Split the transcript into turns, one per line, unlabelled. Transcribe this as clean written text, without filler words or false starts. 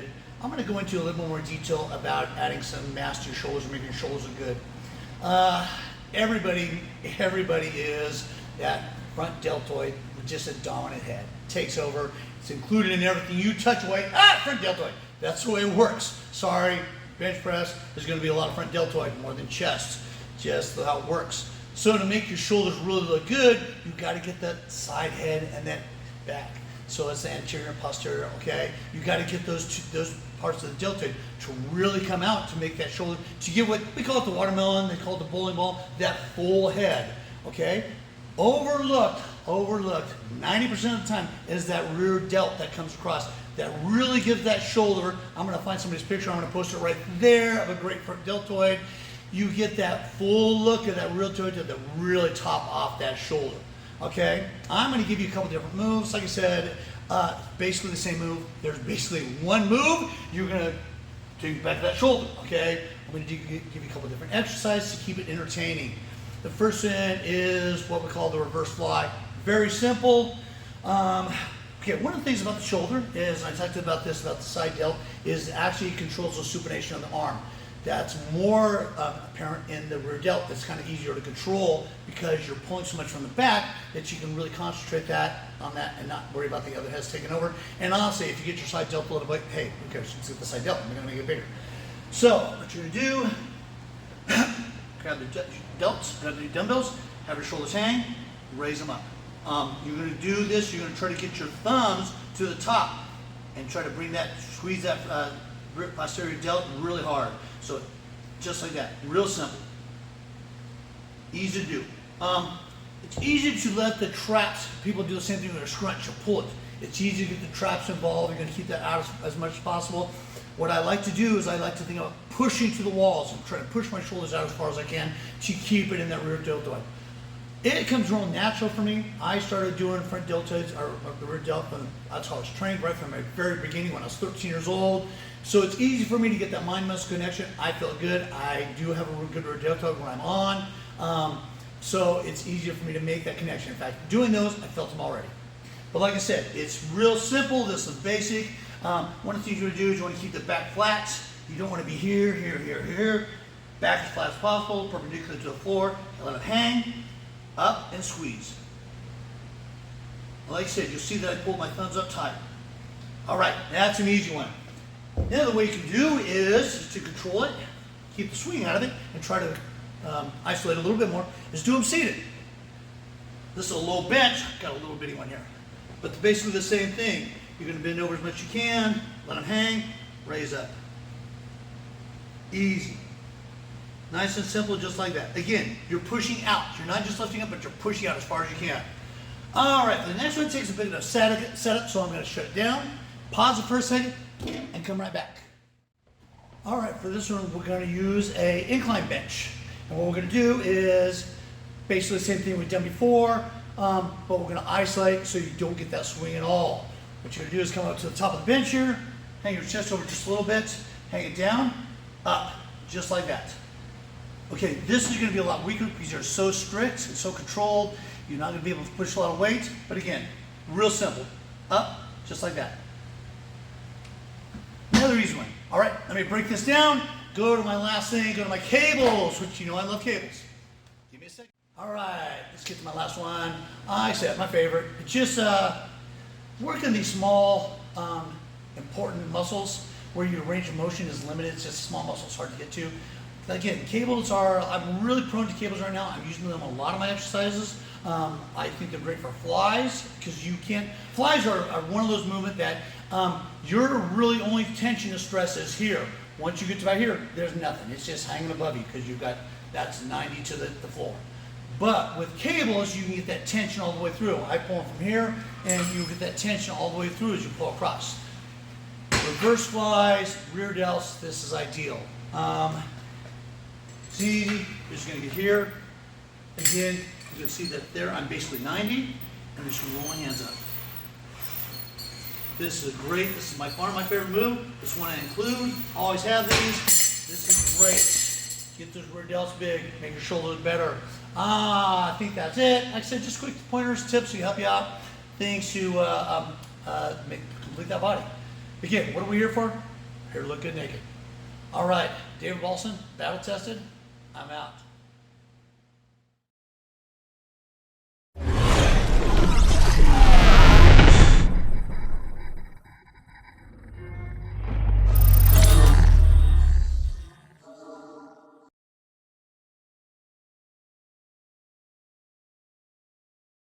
did, I'm going to go into a little more detail about adding some mass to your shoulders and making your shoulders look good. Everybody is that front deltoid with just a dominant head. Takes over. It's included in everything you touch away. Front deltoid. That's the way it works. Sorry, bench press, there's going to be a lot of front deltoid more than chest. Just how it works. So to make your shoulders really look good, you've got to get that side head and that back. So it's the anterior and posterior, okay? You've got to get those parts of the deltoid to really come out to make that shoulder, to give what, we call it the watermelon, they call it the bowling ball, that full head, okay? Overlooked 90% of the time is that rear delt that comes across. That really gives that shoulder, I'm going to find somebody's picture, I'm going to post it right there of a great front deltoid. You get that full look of that real deltoid that really top off that shoulder. Okay, I'm going to give you a couple different moves. Like I said, basically the same move. There's basically one move you're going to take back to that shoulder. Okay, I'm going to give you a couple different exercises to keep it entertaining. The first one is what we call the reverse fly. Very simple. Okay, one of the things about the shoulder is, I talked about this, about the side delt, is actually it controls the supination on the arm. That's more apparent in the rear delt. That's kind of easier to control because you're pulling so much from the back that you can really concentrate that on that and not worry about the other heads taking over. And honestly, if you get your side delt a little bit, hey, who cares? Let's get the side delt. I'm going to make it bigger. So what you're going to do, grab the delts, grab the dumbbells, have your shoulders hang, raise them up. You're going to do this. You're going to try to get your thumbs to the top and try to bring that, squeeze that posterior delt really hard. So just like that, real simple, easy to do. It's easy to let the traps, people do the same thing with a scrunch or pull it. It's easy to get the traps involved. You're going to keep that out as much as possible. What I like to do is I like to think about pushing to the walls and try to push my shoulders out as far as I can to keep it in that rear deltoid. It comes real natural for me. I started doing front deltoids, or the rear delt, and that's how I was trained right from my very beginning when I was 13 years old. So it's easy for me to get that mind-muscle connection. I feel good. I do have a good rear deltoid when I'm on. So it's easier for me to make that connection. In fact, doing those, I felt them already. But like I said, it's real simple. This is basic. One of the things you want to do is you want to keep the back flat. You don't want to be here, here, here, here. Back as flat as possible, perpendicular to the floor. And let it hang. Up and squeeze. Like I said, you'll see that I pulled my thumbs up tight. All right, that's an easy one. The other way you can do is to control it, keep the swing out of it, and try to isolate a little bit more, is do them seated. This is a low bench, got a little bitty one here. But basically the same thing. You're going to bend over as much as you can, let them hang, raise up. Easy. Nice and simple, just like that. Again, you're pushing out. You're not just lifting up, but you're pushing out as far as you can. All right, the next one takes a bit of a setup, so I'm going to shut it down, pause it for a second, and come right back. All right, for this one, we're going to use an incline bench. And what we're going to do is basically the same thing we've done before, but we're going to isolate so you don't get that swing at all. What you're going to do is come up to the top of the bench here, hang your chest over just a little bit, hang it down, up, just like that. Okay, this is going to be a lot weaker because you're so strict and so controlled. You're not going to be able to push a lot of weight. But again, real simple. Up, just like that. Another easy one. All right, let me break this down. Go to my last thing, go to my cables, which you know I love cables. Give me a second. All right, let's get to my last one. I said my favorite. It's just working these small, important muscles where your range of motion is limited. It's just small muscles, hard to get to. Again, cables are, I'm really prone to cables right now. I'm using them in a lot of my exercises. I think they're great for flies because you can't, flies are one of those movements that your really only tension and stress is here. Once you get to about here, there's nothing. It's just hanging above you because you've got, that's 90 to the floor. But with cables, you can get that tension all the way through. I pull them from here and you get that tension all the way through as you pull across. Reverse flies, rear delts, this is ideal. It's easy. You're just going to get here. Again, you can see that there I'm basically 90, and I'm just going to roll my hands up. This is great. This is one of my favorite moves. This one I include. Always have these. This is great. Get those rear delts big. Make your shoulders better. I think that's it. Like I said, just quick pointers, tips to help you out. Things to complete that body. Again, what are we here for? Here to look good naked. All right, David Balson, battle tested. I'm out.